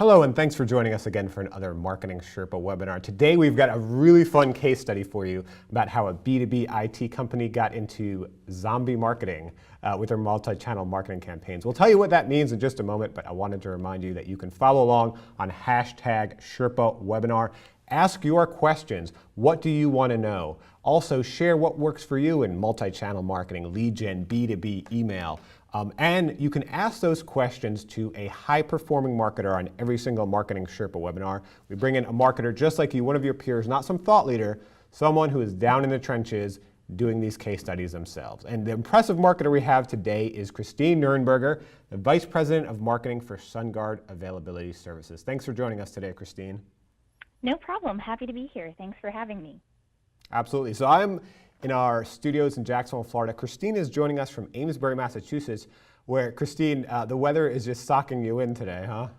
Hello, and thanks for joining us again for another Marketing Sherpa webinar. Today we've got a really fun case study for you about how a B2B IT company got into zombie marketing with their multi-channel marketing campaigns. We'll tell you what that means in just a moment, but I wanted to remind you that you can follow along on #SherpaWebinar. Ask your questions. What do you want to know? Also, share what works for you in multi-channel marketing, lead gen, B2B, email. And you can ask those questions to a high-performing marketer on every single Marketing Sherpa webinar. We bring in a marketer just like you, one of your peers, not some thought leader, someone who is down in the trenches doing these case studies themselves. And the impressive marketer we have today is Christine Nurnberger, the Vice President of Marketing for SunGard Availability Services. Thanks for joining us today, Christine. No problem. Happy to be here. Thanks for having me. Absolutely. So I'm in our studios in Jacksonville, Florida. Christine is joining us from Amesbury, Massachusetts, where, Christine, the weather is just socking you in today, huh?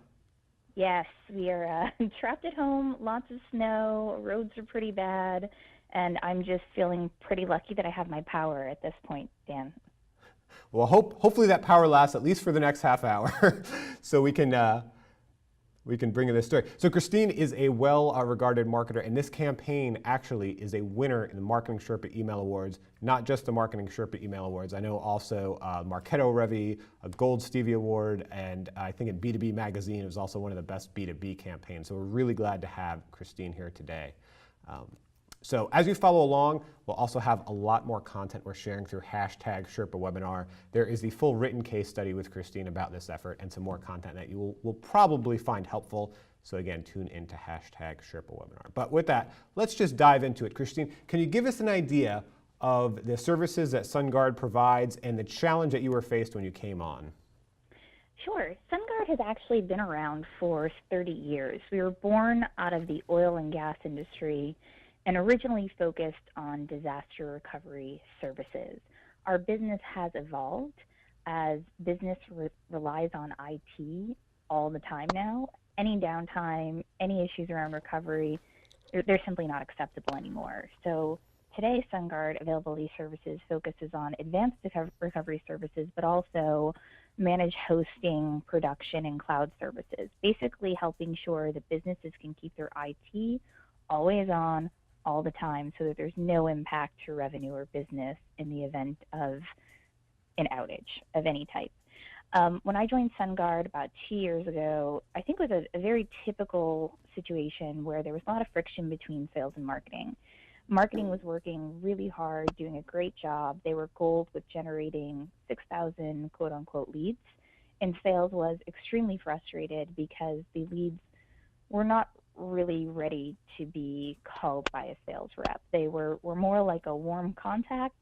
Yes, we are trapped at home, lots of snow, roads are pretty bad, and I'm just feeling pretty lucky that I have my power at this point, Dan. Well, hopefully that power lasts at least for the next half hour so we can bring you this story. So Christine is a well-regarded marketer, and this campaign actually is a winner in the Marketing Sherpa Email Awards, not just the Marketing Sherpa Email Awards. I know also Marketo Revy, a Gold Stevie Award, and I think in B2B Magazine it was also one of the best B2B campaigns. So we're really glad to have Christine here today. So as you follow along, we'll also have a lot more content we're sharing through #SherpaWebinar. There is the full written case study with Christine about this effort and some more content that you will probably find helpful. So again, tune into #SherpaWebinar. But with that, let's just dive into it. Christine, can you give us an idea of the services that SunGard provides and the challenge that you were faced when you came on? Sure. SunGard has actually been around for 30 years. We were born out of the oil and gas industry and originally focused on disaster recovery services. Our business has evolved as business relies on IT all the time now. Any downtime, any issues around recovery, they're simply not acceptable anymore. So today, SunGard Availability Services focuses on advanced recovery services, but also managed hosting, production, and cloud services, basically helping sure that businesses can keep their IT always on, all the time, so that there's no impact to revenue or business in the event of an outage of any type. When I joined SunGard about 2 years ago, I think it was a very typical situation where there was a lot of friction between sales and marketing. Marketing was working really hard, doing a great job. They were gold with generating 6,000 quote-unquote leads, and sales was extremely frustrated because the leads were not really ready to be called by a sales rep. They were more like a warm contact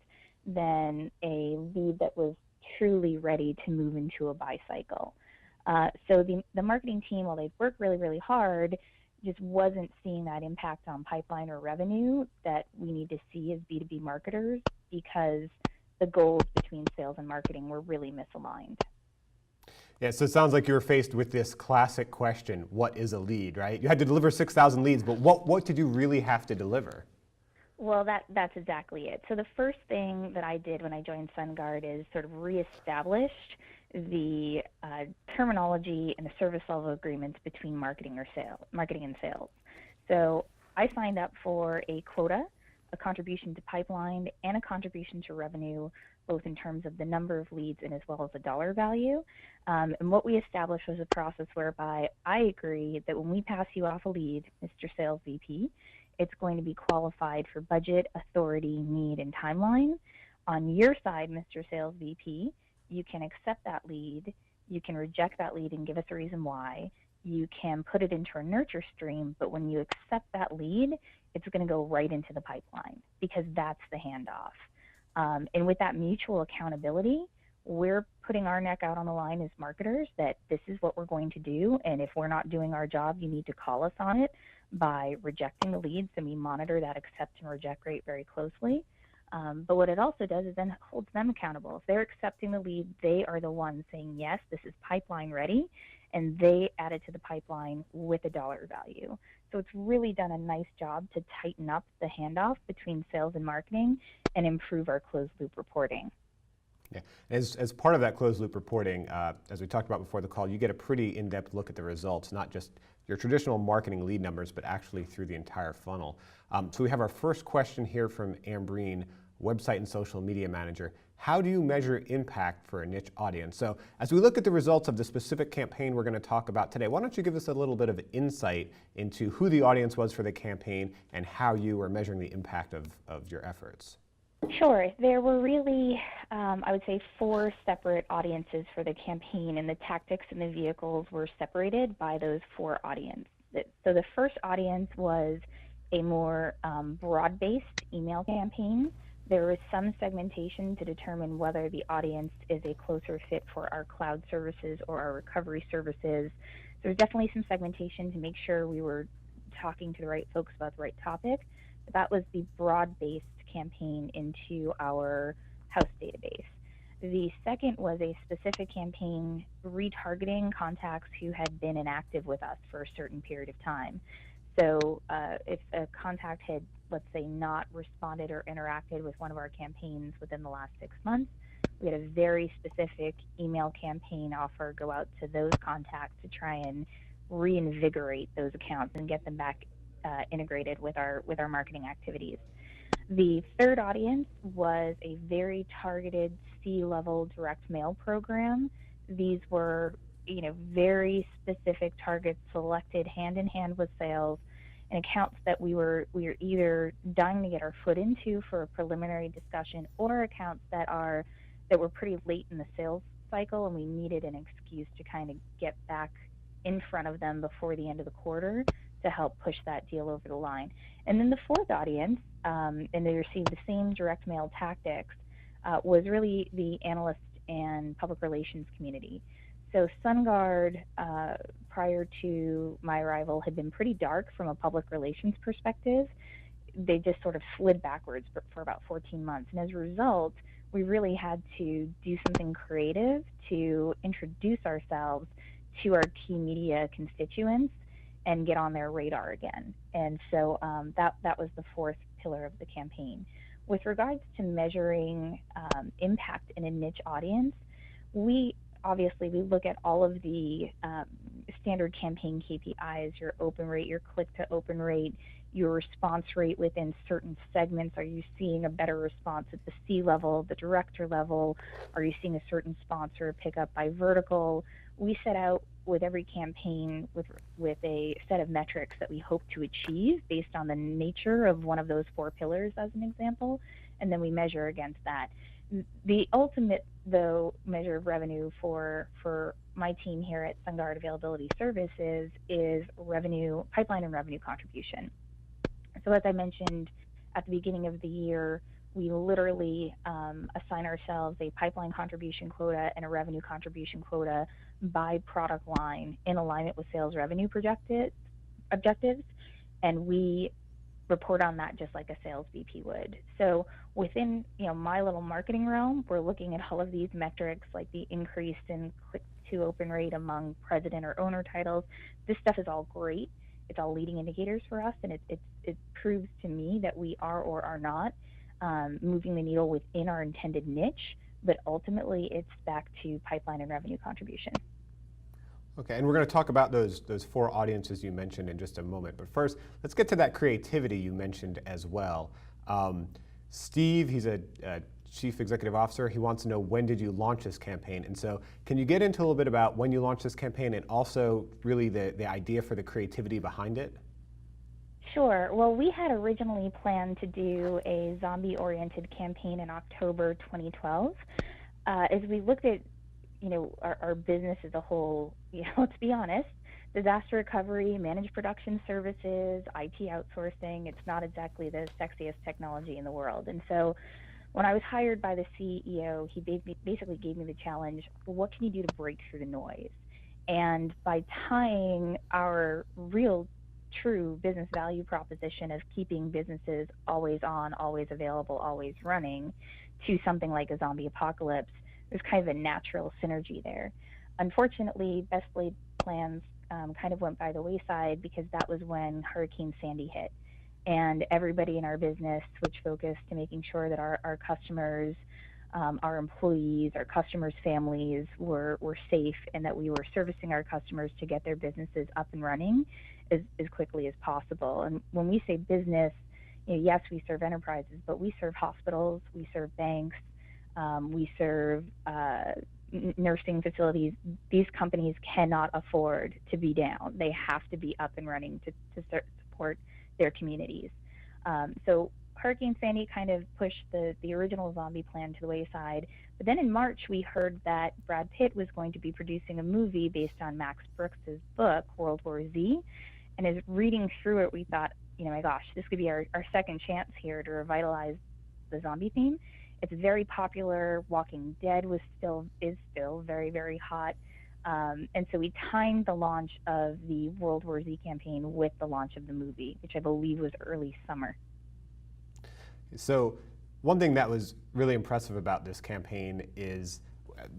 than a lead that was truly ready to move into a buy cycle. So the marketing team, while they'd worked really, really hard, just wasn't seeing that impact on pipeline or revenue that we need to see as B2B marketers, because the goals between sales and marketing were really misaligned. Yeah, so it sounds like you were faced with this classic question, what is a lead, right? You had to deliver 6,000 leads, but what did you really have to deliver? Well, that's exactly it. So the first thing that I did when I joined SunGard is sort of reestablish the terminology and the service level agreements between marketing and sales. So I signed up for a quota, a contribution to pipeline, and a contribution to revenue, both in terms of the number of leads and as well as the dollar value. And what we established was a process whereby I agree that when we pass you off a lead, Mr. Sales VP, it's going to be qualified for budget, authority, need, and timeline. On your side, Mr. Sales VP, you can accept that lead, you can reject that lead and give us a reason why, you can put it into a nurture stream, but when you accept that lead, it's going to go right into the pipeline, because that's the handoff. And with that mutual accountability, we're putting our neck out on the line as marketers that this is what we're going to do, and if we're not doing our job, you need to call us on it by rejecting the leads, and we monitor that accept and reject rate very closely. But what it also does is then holds them accountable. If they're accepting the lead, they are the ones saying, yes, this is pipeline ready, and they add it to the pipeline with a dollar value. So it's really done a nice job to tighten up the handoff between sales and marketing and improve our closed loop reporting. Yeah. As part of that closed loop reporting, as we talked about before the call, you get a pretty in-depth look at the results, not just your traditional marketing lead numbers, but actually through the entire funnel. So we have our first question here from Ambreen, website and social media manager. How do you measure impact for a niche audience? So as we look at the results of the specific campaign we're going to talk about today, why don't you give us a little bit of insight into who the audience was for the campaign and how you were measuring the impact of your efforts? Sure. There were really, I would say, 4 separate audiences for the campaign, and the tactics and the vehicles were separated by those 4 audiences. So the first audience was a more broad-based email campaign. There was some segmentation to determine whether the audience is a closer fit for our cloud services or our recovery services. There's definitely some segmentation to make sure we were talking to the right folks about the right topic. But that was the broad-based campaign into our house database. The second was a specific campaign retargeting contacts who had been inactive with us for a certain period of time. So if a contact had, let's say, not responded or interacted with one of our campaigns within the last 6 months, we had a very specific email campaign offer go out to those contacts to try and reinvigorate those accounts and get them back integrated with our marketing activities. The third audience was a very targeted C-level direct mail program. These were, very specific targets selected hand in hand with sales, and accounts that we were either dying to get our foot into for a preliminary discussion, or accounts that were pretty late in the sales cycle, and we needed an excuse to kind of get back in front of them before the end of the quarter to help push that deal over the line. And then the fourth audience, and they received the same direct mail tactics, was really the analyst and public relations community. So SunGard, prior to my arrival, had been pretty dark from a public relations perspective. They just sort of slid backwards for about 14 months. And as a result, we really had to do something creative to introduce ourselves to our key media constituents and get on their radar again. And so that was the fourth pillar of the campaign. With regards to measuring impact in a niche audience, we look at all of the standard campaign KPIs, your open rate, your click to open rate, your response rate within certain segments. Are you seeing a better response at the C level, the director level? Are you seeing a certain sponsor pick up by vertical? We set out with every campaign with a set of metrics that we hope to achieve based on the nature of one of those 4 pillars as an example, and then we measure against that. The ultimate, though, measure of revenue for my team here at SunGard Availability Services is revenue, pipeline and revenue contribution. So as I mentioned at the beginning of the year, we literally assign ourselves a pipeline contribution quota and a revenue contribution quota by product line in alignment with sales revenue objectives, and we report on that just like a sales VP would. So within my little marketing realm, we're looking at all of these metrics like the increase in click to open rate among president or owner titles. This stuff is all great. It's all leading indicators for us, and it proves to me that we are or are not moving the needle within our intended niche, but ultimately it's back to pipeline and revenue contribution. Okay, and we're going to talk about those 4 audiences you mentioned in just a moment. But first, let's get to that creativity you mentioned as well. Steve, he's a Chief Executive Officer. He wants to know, when did you launch this campaign? And so can you get into a little bit about when you launched this campaign and also really the idea for the creativity behind it? Sure. Well, we had originally planned to do a zombie-oriented campaign in October 2012. As we looked at our business as a whole, let's be honest, disaster recovery, managed production services, IT outsourcing, it's not exactly the sexiest technology in the world. And so when I was hired by the CEO, he basically gave me the challenge, well, what can you do to break through the noise? And by tying our real true business value proposition of keeping businesses always on, always available, always running to something like a zombie apocalypse, there's kind of a natural synergy there. Unfortunately, best laid plans kind of went by the wayside because that was when Hurricane Sandy hit. And everybody in our business switched focus to making sure that our customers our employees, our customers' families were safe, and that we were servicing our customers to get their businesses up and running as quickly as possible. And when we say business, yes, we serve enterprises, but we serve hospitals, we serve banks, we serve nursing facilities. These companies cannot afford to be down. They have to be up and running to support their communities. So Hurricane Sandy kind of pushed the original zombie plan to the wayside. But then in March, we heard that Brad Pitt was going to be producing a movie based on Max Brooks' book, World War Z. And as reading through it, we thought, my gosh, this could be our second chance here to revitalize the zombie theme. It's very popular. Walking Dead is still very, very hot. And so we timed the launch of the World War Z campaign with the launch of the movie, which I believe was early summer. So one thing that was really impressive about this campaign is,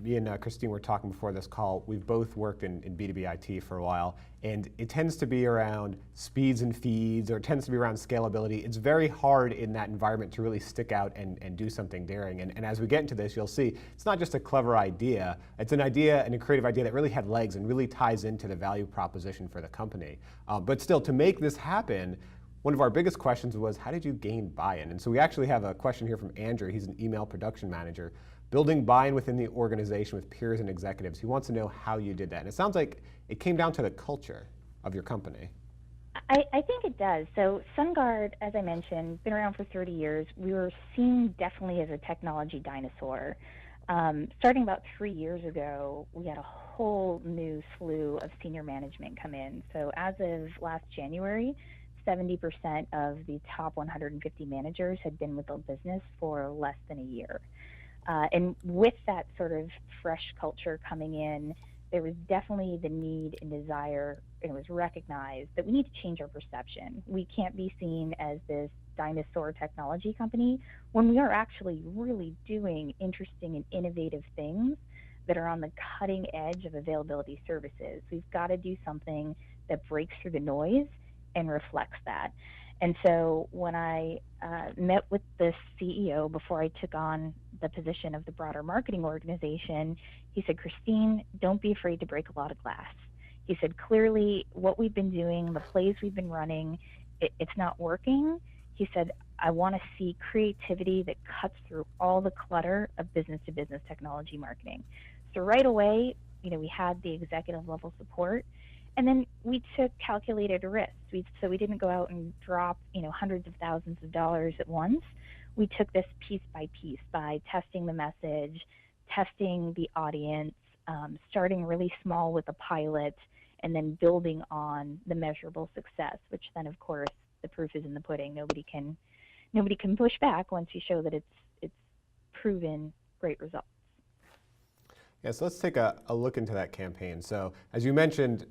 me and Christine were talking before this call, we've both worked in B2B IT for a while, and it tends to be around speeds and feeds, or it tends to be around scalability. It's very hard in that environment to really stick out and do something daring. And as we get into this, you'll see it's not just a clever idea, it's an idea and a creative idea that really had legs and really ties into the value proposition for the company. But still, to make this happen, one of our biggest questions was, how did you gain buy-in? And so we actually have a question here from Andrew. He's an email production manager. Building buy-in within the organization with peers and executives. He wants to know how you did that. And it sounds like it came down to the culture of your company. I think it does. So SunGard, as I mentioned, been around for 30 years. We were seen definitely as a technology dinosaur. Starting about 3 years ago, we had a whole new slew of senior management come in. So as of last January, 70% of the top 150 managers had been with the business for less than a year. And with that sort of fresh culture coming in, there was definitely the need and desire, and it was recognized that we need to change our perception. We can't be seen as this dinosaur technology company when we are actually really doing interesting and innovative things that are on the cutting edge of availability services. We've got to do something that breaks through the noise and reflects that. And so when I met with the CEO before I took on the position of the broader marketing organization, he said, Christine, don't be afraid to break a lot of glass. He said, clearly what we've been doing, the plays we've been running, it's not working. He said, I want to see creativity that cuts through all the clutter of business-to-business technology marketing. So right away, we had the executive level support. And then we took calculated risks. So we didn't go out and drop, hundreds of thousands of dollars at once. We took this piece by piece by testing the message, testing the audience, starting really small with a pilot, and then building on the measurable success, which then, of course, the proof is in the pudding. Nobody can push back once you show that it's proven great results. Yeah, so let's take a look into that campaign. So as you mentioned,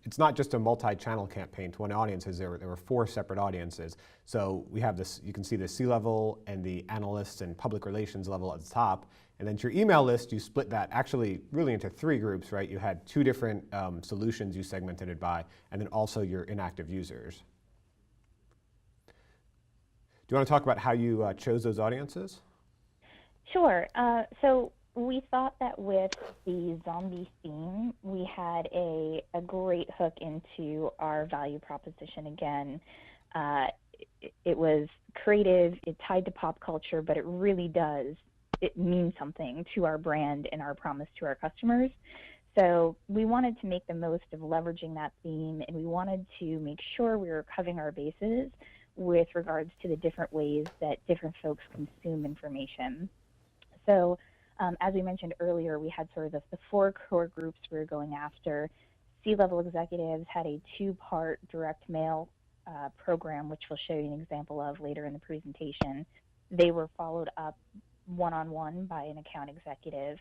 it's not just a multi-channel campaign to one audiences. There were 4 separate audiences. So we have this, you can see the C-level and the analysts and public relations level at the top. And then to your email list, you split that actually really into 3 groups, right? You had 2 different solutions you segmented it by, and then also your inactive users. Do you want to talk about how you chose those audiences? Sure. So we thought that with the zombie theme, we had a great hook into our value proposition again. It was creative, it tied to pop culture, but it really does. It means something to our brand and our promise to our customers. So we wanted to make the most of leveraging that theme, and we wanted to make sure we were covering our bases with regards to the different ways that different folks consume information. So as we mentioned earlier, we had sort of the 4 core groups we were going after. C-level executives had a 2-part direct mail program, which we'll show you an example of later in the presentation. They were followed up one-on-one by an account executive.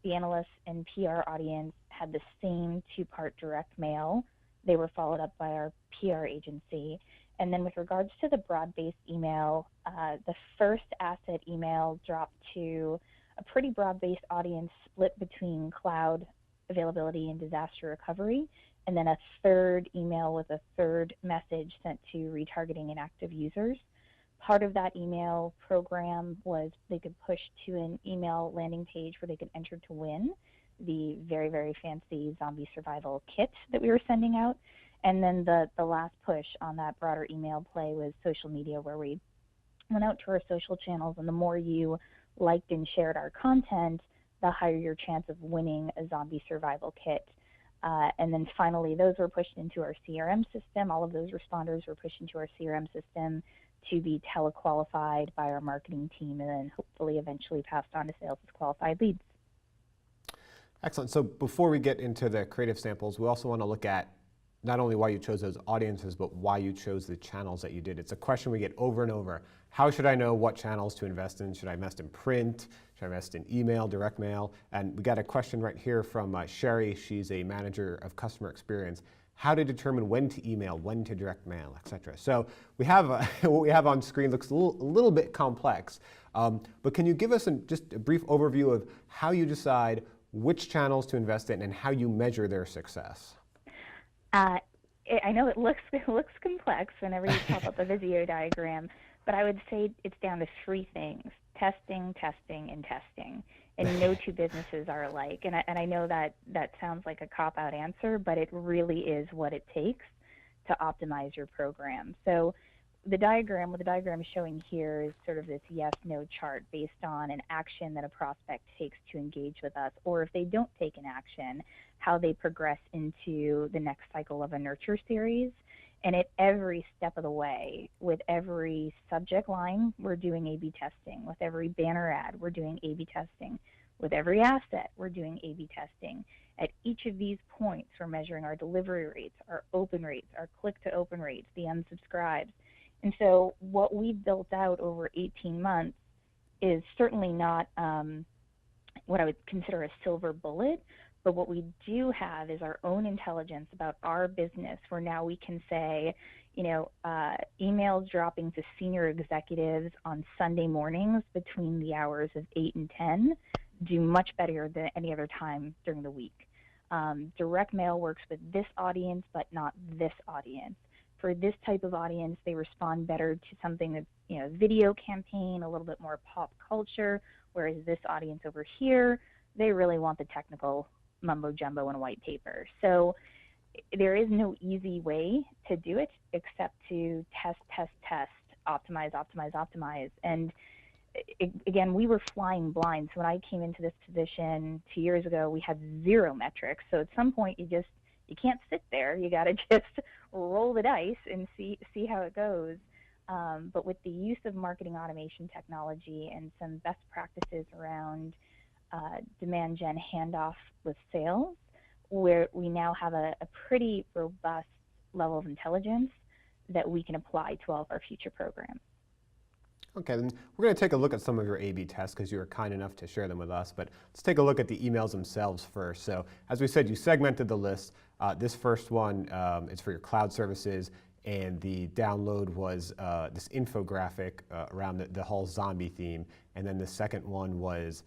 The analysts and PR audience had the same 2-part direct mail. They were followed up by our PR agency. And then with regards to the broad-based email, the first asset email dropped to a pretty broad-based audience split between cloud availability and disaster recovery, and then a 3rd email with a 3rd message sent to retargeting inactive users. Part of that email program was they could push to an email landing page where they could enter to win the very, very fancy zombie survival kit that we were sending out. And then the last push on that broader email play was social media, where we went out to our social channels, and the more you liked and shared our content, the higher your chance of winning a zombie survival kit. And then finally, those were pushed into our CRM system. All of those responders were pushed into our CRM system to be telequalified by our marketing team, and then hopefully eventually passed on to sales as qualified leads. Excellent. So before we get into the creative samples, we also want to look at not only why you chose those audiences, but why you chose the channels that you did. It's a question we get over and over. How should I know what channels to invest in? Should I invest in print? Should I invest in email, direct mail? And we got a question right here from Sherry. She's a manager of customer experience. How to determine when to email, when to direct mail, et cetera. So we have what we have on screen looks a little bit complex, but can you give us just a brief overview of how you decide which channels to invest in and how you measure their success? I know it looks complex whenever you pop up a Visio diagram, but I would say it's down to three things: testing, testing, and testing. And no two businesses are alike. And I know that sounds like a cop-out answer, but it really is what it takes to optimize your program. So what the diagram is showing here is sort of this yes-no chart based on an action that a prospect takes to engage with us, or if they don't take an action, how they progress into the next cycle of a nurture series. And at every step of the way, with every subject line, we're doing A/B testing. With every banner ad, we're doing A/B testing. With every asset, we're doing A/B testing. At each of these points, we're measuring our delivery rates, our open rates, our click-to-open rates, the unsubscribes. And so what we've built out over 18 months is certainly not what I would consider a silver bullet, but what we do have is our own intelligence about our business, where now we can say, emails dropping to senior executives on Sunday mornings between the hours of 8 and 10 do much better than any other time during the week. Direct mail works with this audience, but not this audience. For this type of audience, they respond better to something that's, video campaign, a little bit more pop culture, whereas this audience over here, they really want the technical mumbo jumbo in a white paper. So there is no easy way to do it except to test, optimize. And again, we were flying blind. So when I came into this position 2 years ago, we had zero metrics. So at some point, you can't sit there. You got to just roll the dice and see how it goes. But with the use of marketing automation technology and some best practices around demand gen handoff with sales, where we now have a pretty robust level of intelligence that we can apply to all of our future programs. Okay, then we're going to take a look at some of your A/B tests because you were kind enough to share them with us, but let's take a look at the emails themselves first. So as we said, you segmented the list. This first one is for your cloud services, and the download was this infographic around the whole zombie theme, and then the second one was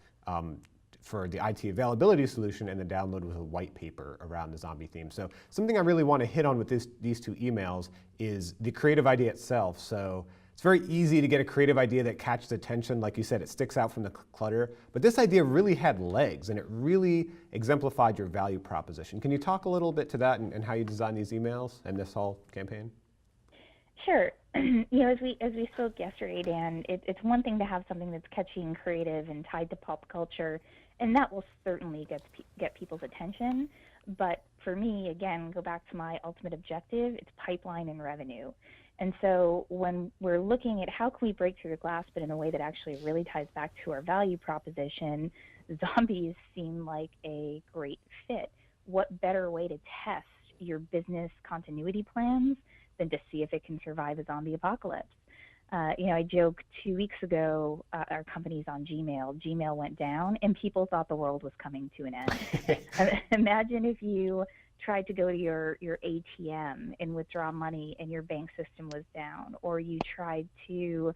for the IT availability solution, and the download was a white paper around the zombie theme. So something I really want to hit on with these two emails is the creative idea itself. So it's very easy to get a creative idea that catches attention. Like you said, it sticks out from the clutter. But this idea really had legs, and it really exemplified your value proposition. Can you talk a little bit to that and how you designed these emails and this whole campaign? Sure. As we spoke yesterday, Dan, it's one thing to have something that's catchy and creative and tied to pop culture, and that will certainly get people's attention. But for me, again, go back to my ultimate objective, it's pipeline and revenue. And so when we're looking at how can we break through the glass, but in a way that actually really ties back to our value proposition, zombies seem like a great fit. What better way to test your business continuity plans than to see if it can survive a zombie apocalypse? I joked 2 weeks ago, our company's on Gmail. Gmail went down, and people thought the world was coming to an end. Imagine if you tried to go to your ATM and withdraw money and your bank system was down, or you tried to,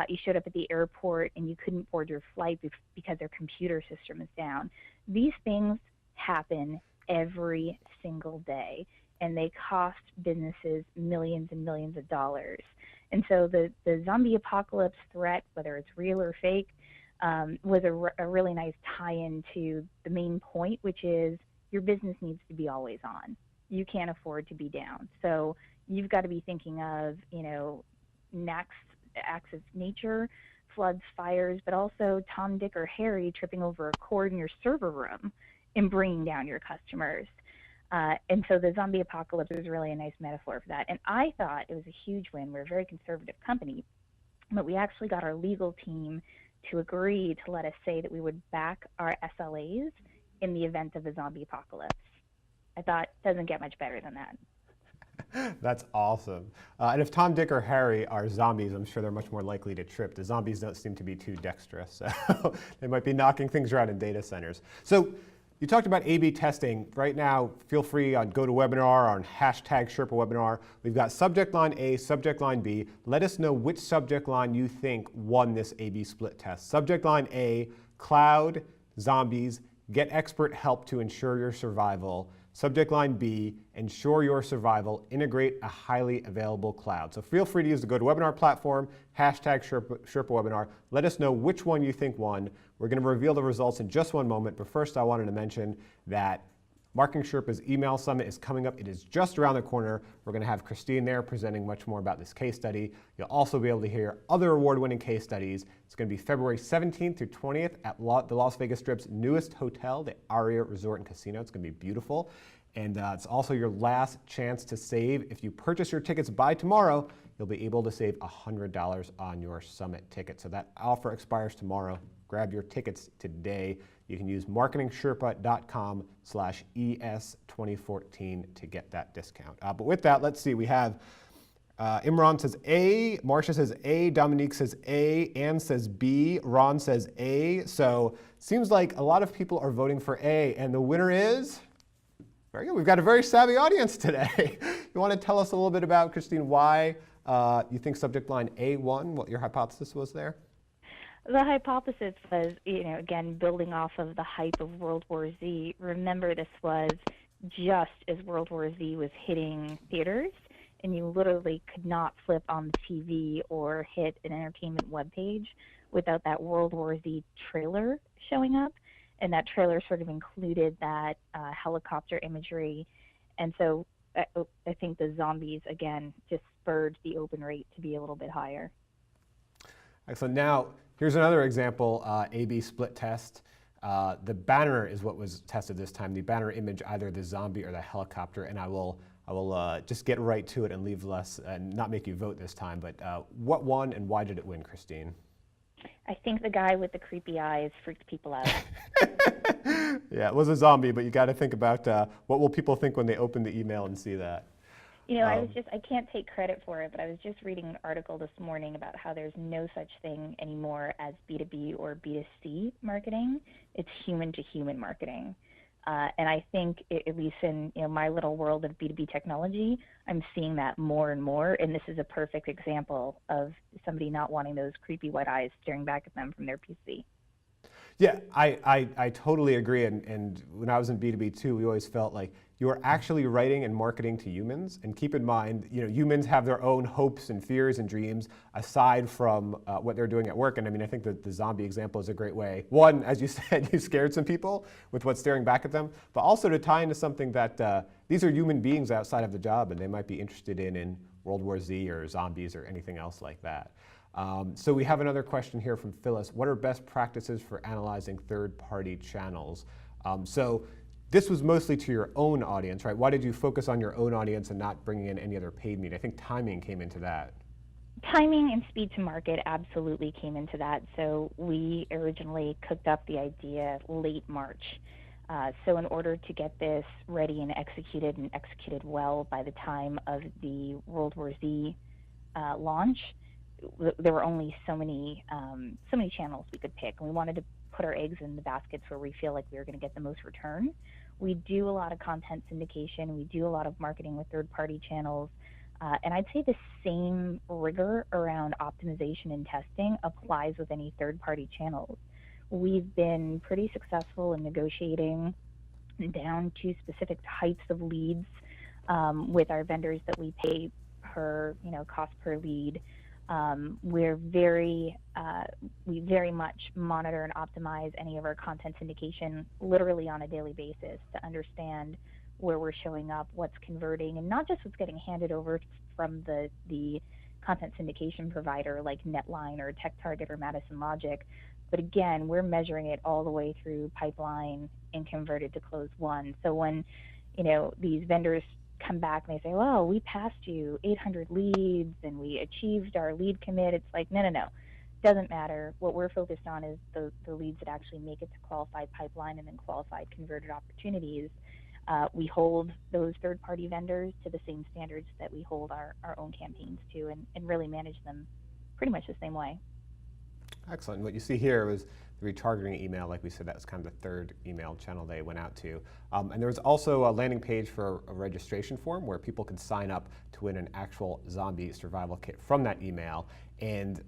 you showed up at the airport and you couldn't board your flight because their computer system is down. These things happen every single day. and they cost businesses millions and millions of dollars. And so the zombie apocalypse threat, whether it's real or fake, was a really nice tie-in to the main point, which is your business needs to be always on. You can't afford to be down. So you've got to be thinking of, next acts of nature, floods, fires, but also Tom, Dick, or Harry tripping over a cord in your server room and bringing down your customers. And so the zombie apocalypse is really a nice metaphor for that. And I thought it was a huge win. We're a very conservative company, but we actually got our legal team to agree to let us say that we would back our SLAs in the event of a zombie apocalypse. I thought it doesn't get much better than that. That's awesome. And if Tom, Dick, or Harry are zombies, I'm sure they're much more likely to trip. The zombies don't seem to be too dexterous, so they might be knocking things around in data centers. So you talked about A/B testing. Right now, feel free on GoToWebinar, on #SherpaWebinar. We've got subject line A, subject line B. Let us know which subject line you think won this A/B split test. Subject line A, cloud, zombies, get expert help to ensure your survival. Subject line B, ensure your survival, integrate a highly available cloud. So feel free to use the GoToWebinar platform, #SherpaWebinar. Let us know which one you think won. We're going to reveal the results in just one moment, but first I wanted to mention that MarketingSherpa's email summit is coming up. It is just around the corner. We're going to have Christine there presenting much more about this case study. You'll also be able to hear other award-winning case studies. It's going to be February 17th through 20th at the Las Vegas Strip's newest hotel, the Aria Resort and Casino. It's going to be beautiful. And it's also your last chance to save. If you purchase your tickets by tomorrow, you'll be able to save $100 on your summit ticket. So that offer expires tomorrow. Grab your tickets today. You can use marketingsherpa.com/ES2014 to get that discount. But with that, let's see. We have Imran says A, Marcia says A, Dominique says A, Ann says B, Ron says A. So seems like a lot of people are voting for A, and the winner is? Very good. We've got a very savvy audience today. You want to tell us a little bit about, Christine, why you think subject line A won, what your hypothesis was there? The hypothesis was, again, building off of the hype of World War Z. Remember, this was just as World War Z was hitting theaters, and you literally could not flip on the TV or hit an entertainment webpage without that World War Z trailer showing up. And that trailer sort of included that helicopter imagery. And so I think the zombies, again, just spurred the open rate to be a little bit higher. Excellent. Now, here's another example, A/B split test. The banner is what was tested this time. The banner image, either the zombie or the helicopter. And I will just get right to it and leave less and not make you vote this time. But what won and why did it win, Christine? I think the guy with the creepy eyes freaked people out. Yeah, it was a zombie, but you got to think about what will people think when they open the email and see that. I can't take credit for it, but I was just reading an article this morning about how there's no such thing anymore as B2B or B2C marketing. It's human-to-human marketing. And I think, at least in my little world of B2B technology, I'm seeing that more and more. And this is a perfect example of somebody not wanting those creepy white eyes staring back at them from their PC. Yeah, I totally agree. And when I was in B2B too, we always felt like you are actually writing and marketing to humans. And keep in mind, humans have their own hopes and fears and dreams aside from what they're doing at work. And I mean, I think that the zombie example is a great way. One, as you said, you scared some people with what's staring back at them, but also to tie into something that these are human beings outside of the job, and they might be interested in World War Z or zombies or anything else like that. So we have another question here from Phyllis. What are best practices for analyzing third-party channels? So this was mostly to your own audience, right? Why did you focus on your own audience and not bringing in any other paid media? I think timing came into that. Timing and speed to market absolutely came into that. So we originally cooked up the idea late March. So in order to get this ready and executed well by the time of the World War Z launch, there were only so many channels we could pick, and we wanted to put our eggs in the baskets where we feel like we were going to get the most return. We do a lot of content syndication. We do a lot of marketing with third-party channels. And I'd say the same rigor around optimization and testing applies with any third-party channels. We've been pretty successful in negotiating down to specific types of leads with our vendors that we pay per, cost per lead. We very much monitor and optimize any of our content syndication literally on a daily basis to understand where we're showing up, what's converting, and not just what's getting handed over from the content syndication provider like Netline or TechTarget or Madison Logic, but again, we're measuring it all the way through pipeline and converted to close one. So when these vendors come back and they say, well, we passed you 800 leads and we achieved our lead commit, it's like, no. Doesn't matter. What we're focused on is the leads that actually make it to qualified pipeline and then qualified converted opportunities. We hold those third-party vendors to the same standards that we hold our own campaigns to, and really manage them pretty much the same way. Excellent. What you see here was the retargeting email. Like we said, that was kind of the third email channel they went out to. And there was also a landing page for a registration form where people could sign up to win an actual zombie survival kit from that email. And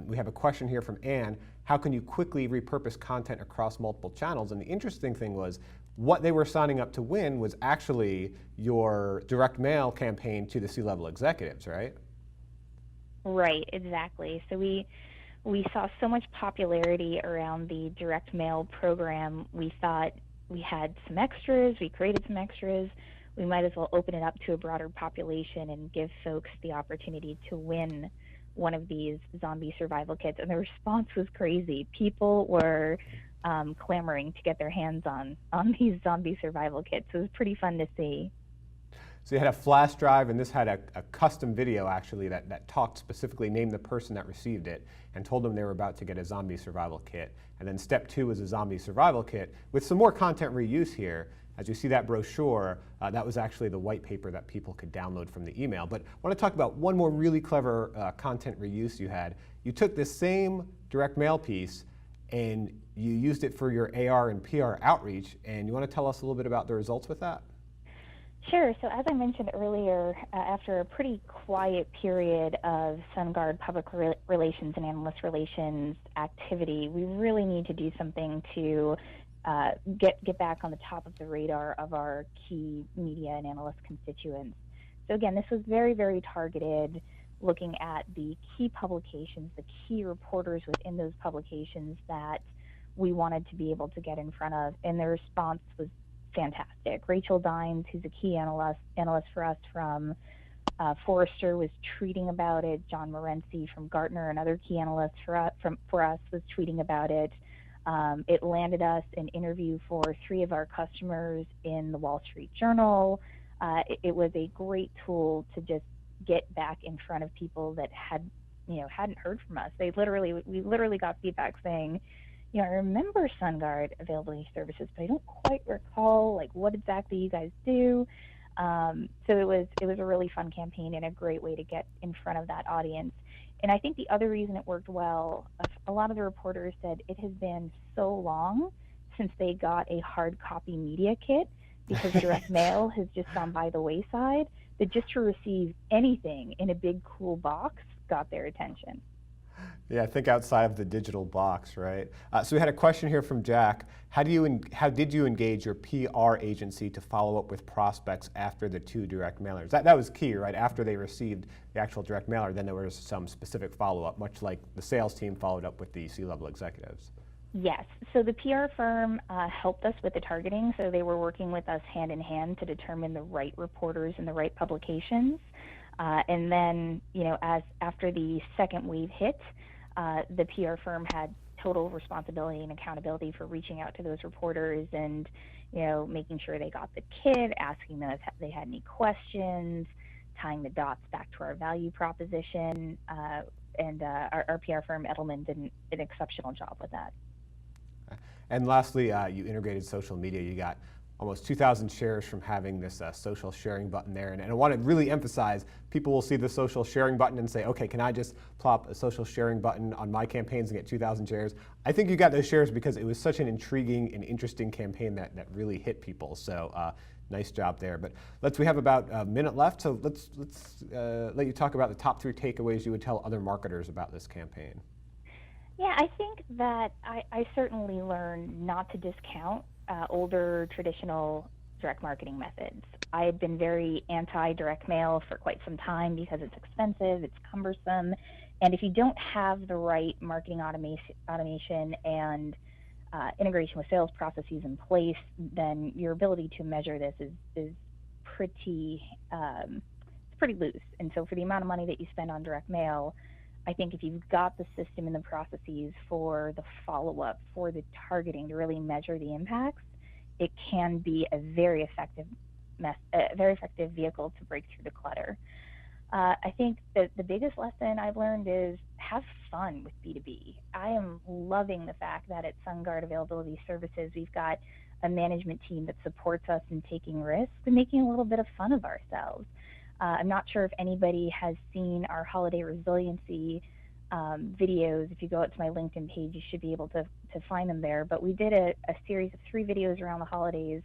we have a question here from Anne. How can you quickly repurpose content across multiple channels? And the interesting thing was, what they were signing up to win was actually your direct mail campaign to the C-level executives, right? Right, exactly. So we saw so much popularity around the direct mail program. We thought we had some extras, we created some extras. We might as well open it up to a broader population and give folks the opportunity to win one of these zombie survival kits. And the response was crazy. People were clamoring to get their hands on these zombie survival kits. So it was pretty fun to see. So you had a flash drive, and this had a custom video actually that talked specifically, named the person that received it, and told them they were about to get a zombie survival kit. And then step 2 was a zombie survival kit with some more content reuse here. As you see that brochure, that was actually the white paper that people could download from the email. But I want to talk about one more really clever content reuse you had. You took this same direct mail piece and you used it for your AR and PR outreach, and you want to tell us a little bit about the results with that? Sure. So as I mentioned earlier, after a pretty quiet period of SunGard public relations and analyst relations activity, we really need to do something to get back on the top of the radar of our key media and analyst constituents. So again, this was very, very targeted, looking at the key publications, the key reporters within those publications that we wanted to be able to get in front of, and the response was fantastic. Rachel Dines, who's a key analyst for us from Forrester, was tweeting about it. John Morency from Gartner, another key analyst for us, was tweeting about it. It landed us an interview for 3 of our customers in the Wall Street Journal. It was a great tool to just get back in front of people that hadn't heard from us. We literally got feedback saying, I remember SunGard Availability Services, but I don't quite recall what exactly you guys do. So it was a really fun campaign and a great way to get in front of that audience. And I think the other reason it worked well, a lot of the reporters said it has been so long since they got a hard copy media kit, because direct mail has just gone by the wayside, that just to receive anything in a big cool box got their attention. Yeah, think outside of the digital box, right? So we had a question here from Jack. How did you engage your PR agency to follow up with prospects after the 2 direct mailers? That was key, right? After they received the actual direct mailer, then there was some specific follow-up, much like the sales team followed up with the C-level executives. Yes. So the PR firm helped us with the targeting. So they were working with us hand in hand to determine the right reporters and the right publications. And then, after the second wave hit, the PR firm had total responsibility and accountability for reaching out to those reporters and, making sure they got the kit, asking them if they had any questions, tying the dots back to our value proposition. And our PR firm, Edelman, did an exceptional job with that. And lastly, you integrated social media. You got almost 2,000 shares from having this social sharing button there. And I want to really emphasize, people will see the social sharing button and say, okay, can I just plop a social sharing button on my campaigns and get 2,000 shares? I think you got those shares because it was such an intriguing and interesting campaign that really hit people. So nice job there. But we have about a minute left, so let's let you talk about the top 3 takeaways you would tell other marketers about this campaign. Yeah, I think that I certainly learned not to discount older traditional direct marketing methods. I had been very anti-direct mail for quite some time because it's expensive, it's cumbersome, and if you don't have the right marketing automation and integration with sales processes in place, then your ability to measure this is pretty loose. And so for the amount of money that you spend on direct mail, I think if you've got the system and the processes for the follow-up, for the targeting to really measure the impacts, it can be a very effective vehicle to break through the clutter. I think that the biggest lesson I've learned is have fun with B2B. I am loving the fact that at SunGard Availability Services, we've got a management team that supports us in taking risks and making a little bit of fun of ourselves. I'm not sure if anybody has seen our holiday resiliency videos. If you go out to my LinkedIn page, you should be able to find them there. But we did a series of 3 videos around the holidays,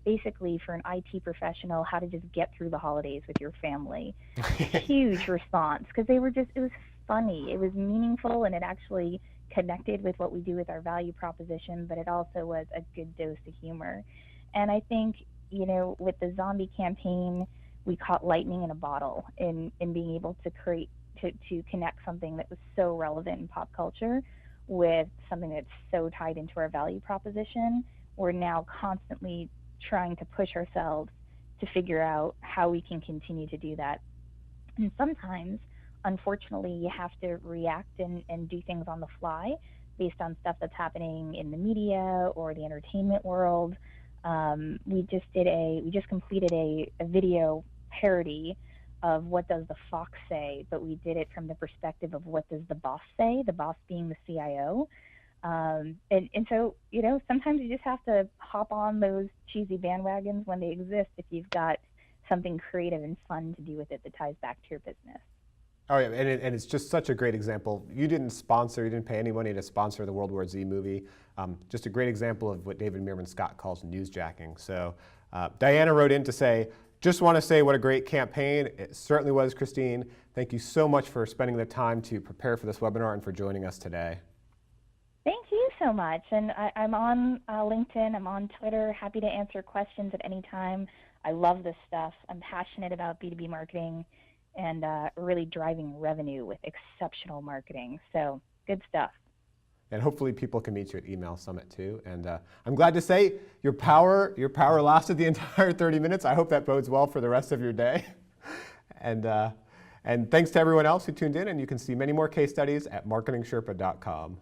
basically for an IT professional, how to just get through the holidays with your family. Huge response, because it was funny, it was meaningful, and it actually connected with what we do with our value proposition, but it also was a good dose of humor. And I think, with the zombie campaign, we caught lightning in a bottle in being able to connect something that was so relevant in pop culture with something that's so tied into our value proposition. We're now constantly trying to push ourselves to figure out how we can continue to do that. And sometimes, unfortunately, you have to react and do things on the fly based on stuff that's happening in the media or the entertainment world. We just completed a video parody of What Does the Fox Say, but we did it from the perspective of what does the boss say, the boss being the CIO. And so, sometimes you just have to hop on those cheesy bandwagons when they exist if you've got something creative and fun to do with it that ties back to your business. Oh yeah, and it's just such a great example. You didn't pay any money to sponsor the World War Z movie. Just a great example of what David Meerman Scott calls newsjacking. So Diana wrote in to say, just want to say what a great campaign. It certainly was, Christine. Thank you so much for spending the time to prepare for this webinar and for joining us today. Thank you so much. And I'm on LinkedIn, I'm on Twitter, happy to answer questions at any time. I love this stuff. I'm passionate about B2B marketing and really driving revenue with exceptional marketing. So good stuff. And hopefully people can meet you at Email Summit too. And I'm glad to say your power lasted the entire 30 minutes. I hope that bodes well for the rest of your day. And thanks to everyone else who tuned in, and you can see many more case studies at MarketingSherpa.com.